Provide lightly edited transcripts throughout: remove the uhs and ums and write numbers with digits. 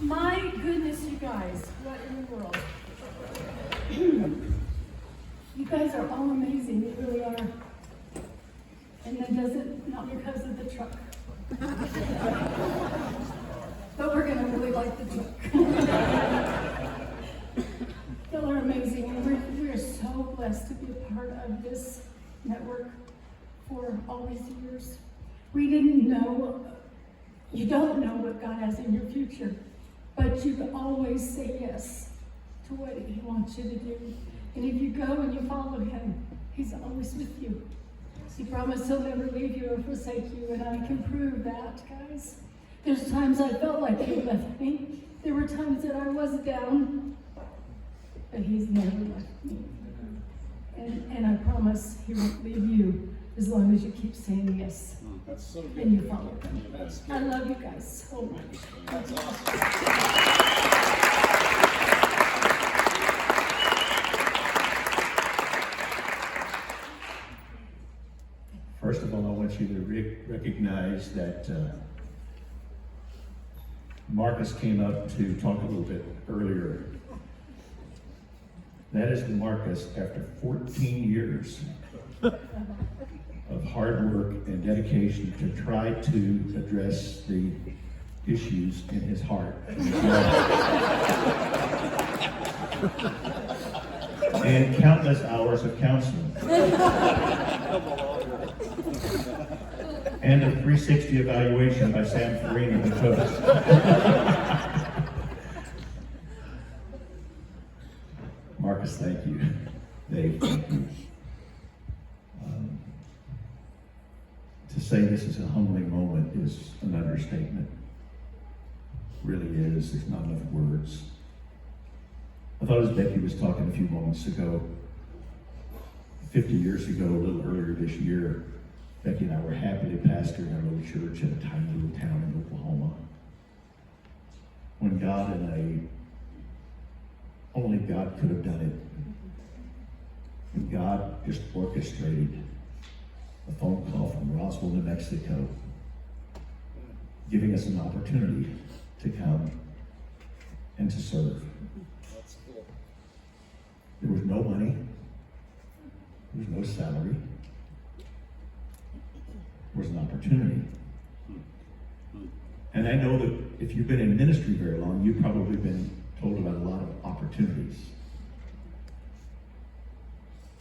My goodness, you guys, what in the world? You guys are all amazing, you really are. And that doesn't, not because of the truck. But we're gonna really like the truck. Y'all are amazing, and we're so blessed to be a part of this network for all these years. We didn't know, you don't know what God has in your future, but you always say yes to what He wants you to do. And if you go and you follow Him, He's always with you. He promised He'll never leave you or forsake you, and I can prove that, guys. There's times I felt like He left me. There were times that I was down, but He's never left me. And I promise He won't leave you as long as you keep saying yes. That's so good. And you follow Him. That's good. I love you guys so much. That's awesome. First of all, I want you to recognize that Marcus came up to talk a little bit earlier. That is the Marcus after 14 years of hard work and dedication to try to address the issues in his heart. And countless hours of counseling. And a 360 evaluation by Sam Farina, the coach. Marcus, thank you. Dave, thank you. To say this is a humbling moment is an understatement. Really is. There's not enough words. I thought as Becky was talking a few moments ago, 50 years ago, a little earlier this year, Becky and I were happily pastoring our little church in a tiny little town in Oklahoma. When God only God could have done it. And God just orchestrated a phone call from Roswell, New Mexico, giving us an opportunity to come and to serve. That's cool. There was no money. There was no salary. There was an opportunity. And I know that if you've been in ministry very long, you've probably been told about a lot of opportunities.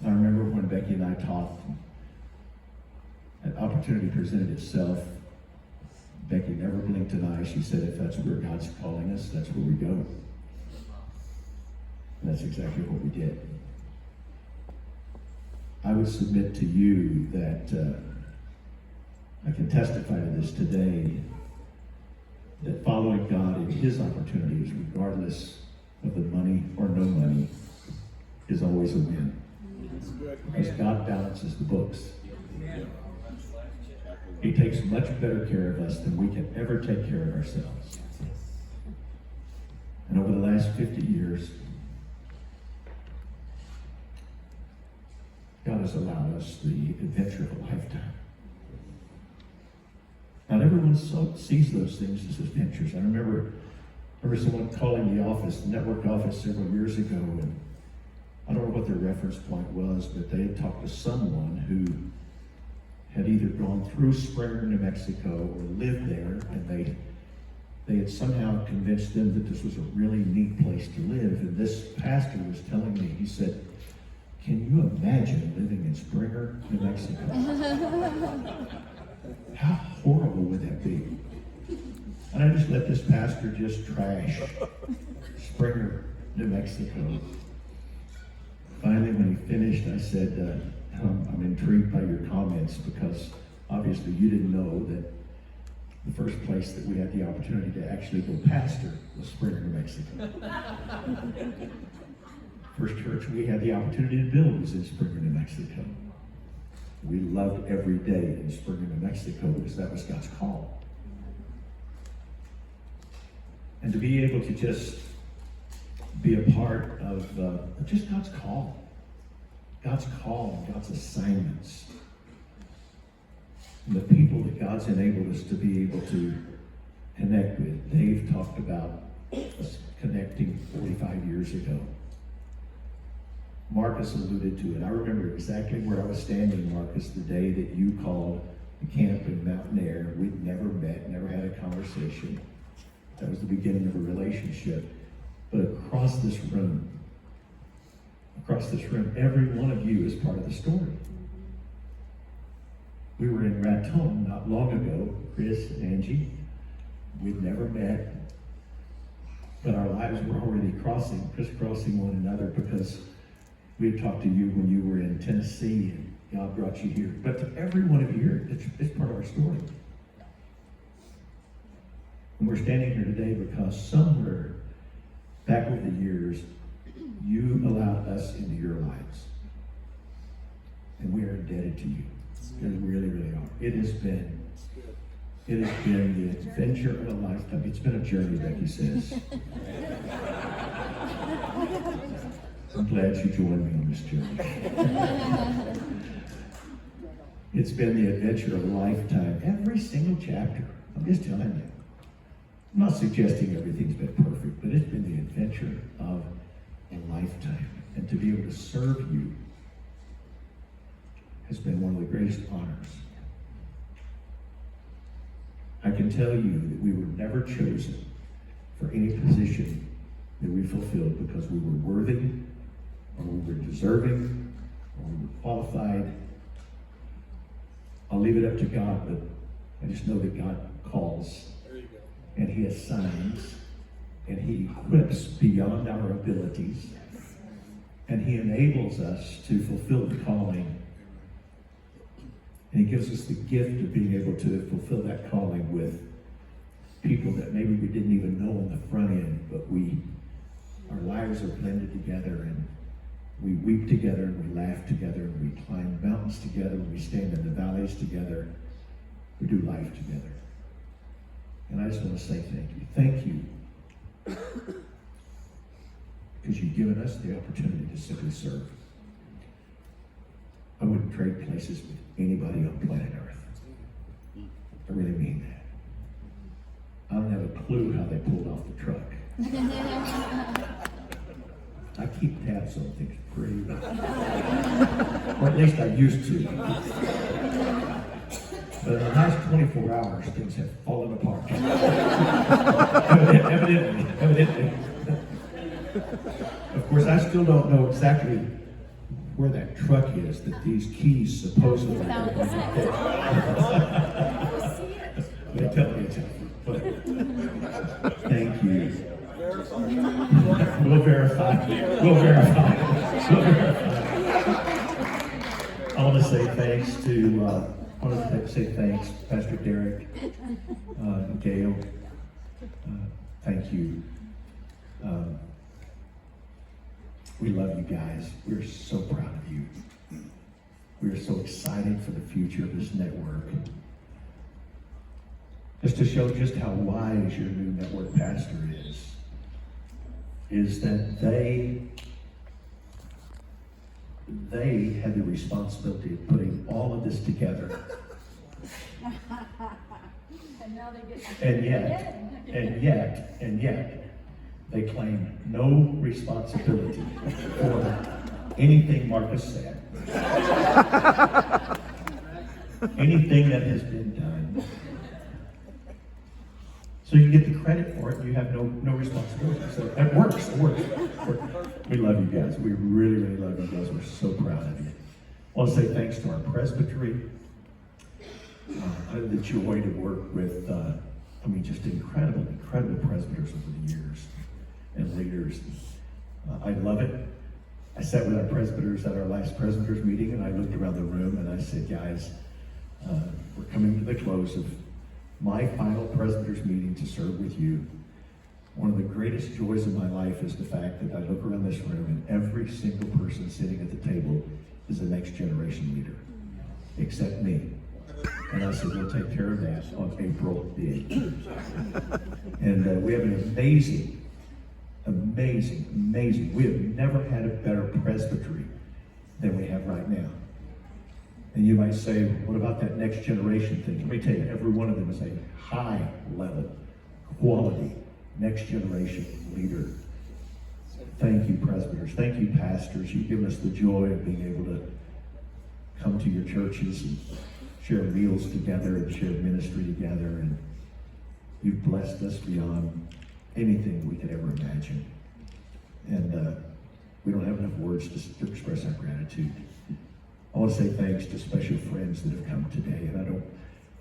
I remember when Becky and I talked, an opportunity presented itself. Becky never blinked an eye. She said, if that's where God's calling us, that's where we go. And that's exactly what we did. I would submit to you that I can testify to this today, that following God in His opportunities, regardless of the money or no money, is always a win. That's good. Because God balances the books. Yeah. He takes much better care of us than we can ever take care of ourselves. And over the last 50 years, God has allowed us the adventure of a lifetime. Not everyone sees those things as adventures. I remember someone calling the office, the network office, several years ago, and I don't know what their reference point was, but they had talked to someone who had either gone through Springer, New Mexico, or lived there, and they had somehow convinced them that this was a really neat place to live. And this pastor was telling me, he said, can you imagine living in Springer, New Mexico? How horrible would that be? And I just let this pastor just trash Springer, New Mexico. Finally, when he finished, I said, I'm intrigued by your comments, because obviously you didn't know that the first place that we had the opportunity to actually go pastor was Springer, New Mexico. First church we had the opportunity to build was in Springer, New Mexico. We loved every day in Springer, New Mexico, because that was God's call. And to be able to just be a part of just God's call. God's call, God's assignments. And the people that God's enabled us to be able to connect with. Dave talked about 5 years ago. Marcus alluded to it. I remember exactly where I was standing, Marcus, the day that you called the camp in Mountain Air. We'd never met, never had a conversation. That was the beginning of a relationship. But across this room, every one of you is part of the story. We were in Raton not long ago, Chris and Angie. We'd never met, but our lives were already crisscrossing one another, because we had talked to you when you were in Tennessee and God brought you here. But to every one of you here, it's part of our story. And we're standing here today because somewhere back over the years, you allowed us into your lives. And we are indebted to you. We really, really are. It has been the adventure of a lifetime. It's been a journey, Becky says. I'm glad you joined me on this journey. It's been the adventure of a lifetime. Every single chapter. I'm just telling you. I'm not suggesting everything's been perfect, but it's been the adventure of a lifetime. And to be able to serve you has been one of the greatest honors. I can tell you that we were never chosen for any position that we fulfilled because we were worthy, or we were deserving, or we were qualified. I'll leave it up to God, but I just know that God calls, There you go. and He assigns, and He equips beyond our abilities, and He enables us to fulfill the calling. And He gives us the gift of being able to fulfill that calling with people that maybe we didn't even know on the front end, but our lives are blended together, and we weep together, and we laugh together, and we climb mountains together, and we stand in the valleys together. We do life together. And I just want to say thank you. Thank you. Because you've given us the opportunity to simply serve. I wouldn't trade places with anybody on planet Earth. I really mean that. I don't have a clue how they pulled off the truck. I keep tabs on things pretty well. Or at least I used to. But in the last 24 hours, things have fallen apart. Evidently. Of course, I still don't know exactly where that truck is that these keys supposedly are going to fit. They tell me it's but thank you. We'll verify. I want to say thanks to Pastor Derek and Gail. Thank you. We love you guys. We're so proud of you. We're so excited for the future of this network. Just to show just how wise your new network pastor is that they had the responsibility of putting all of this together. And now they get And yet, they claim no responsibility for anything Marcus said. Anything that has been done. So you get the credit for it, you have no responsibility. So it works. We love you guys. We really, really love you guys. We're so proud of you. I want to say thanks to our presbytery. I had the joy to work with, just incredible presbyters over the years and leaders. I love it. I sat with our presbyters at our last presbyters meeting, and I looked around the room and I said, guys, we're coming to the close of my final presbyters meeting to serve with you. One of the greatest joys of my life is the fact that I look around this room and every single person sitting at the table is the next generation leader, except me. And I said, we'll take care of that on April the 8th. And we have an amazing, we have never had a better presbytery than we have right now. And you might say, what about that next generation thing? Let me tell you, every one of them is a high level, quality, next generation leader. Thank you, presbyters. Thank you, pastors. You've given us the joy of being able to come to your churches and share meals together and share ministry together. And you've blessed us beyond anything we could ever imagine. And we don't have enough words to express our gratitude. I want to say thanks to special friends that have come today. And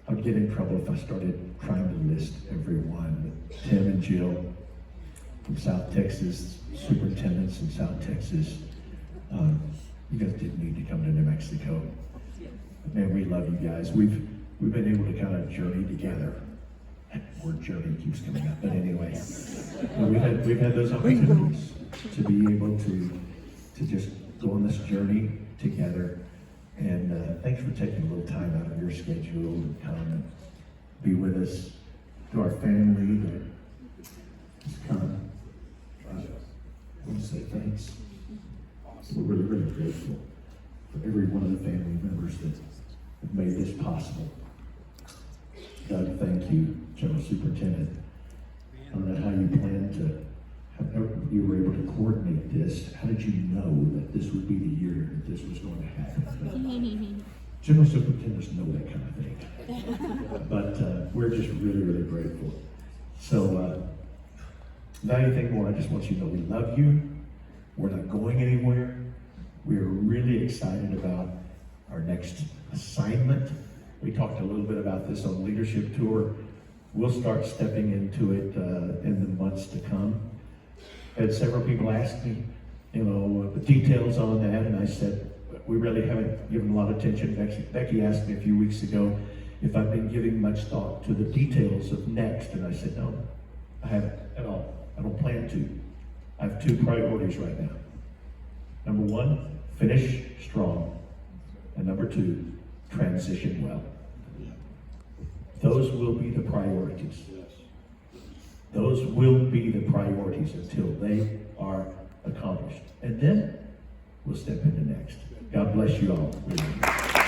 I'd get in trouble if I started trying to list everyone. But Tim and Jill from South Texas, superintendents in South Texas. You guys didn't need to come to New Mexico. Man, we love you guys. We've been able to kind of journey together. That word journey keeps coming up, but anyway, we've had those opportunities to be able to just go on this journey together. And thanks for taking a little time out of your schedule and come and be with us. To our family that has come, I want to say thanks. We're really, really grateful for every one of the family members that have made this possible. Doug, thank you, General Superintendent. I don't know how you planned to, how you were able to coordinate this. How did you know that this would be the year that this was going to happen? General Superintendents know that kind of thing. But we're just really, really grateful. So, not anything more. I just want you to know we love you. We're not going anywhere. We're really excited about our next assignment. We talked a little bit about this on leadership tour. We'll start stepping into it in the months to come. I had several people ask me, the details on that, and I said, we really haven't given a lot of attention. Becky asked me a few weeks ago if I've been giving much thought to the details of next, and I said, no, I haven't at all. I don't plan to. I have two priorities right now. Number one, finish strong. And number two, transition well. Those will be the priorities. Those will be the priorities until they are accomplished. And then we'll step into next. God bless you all.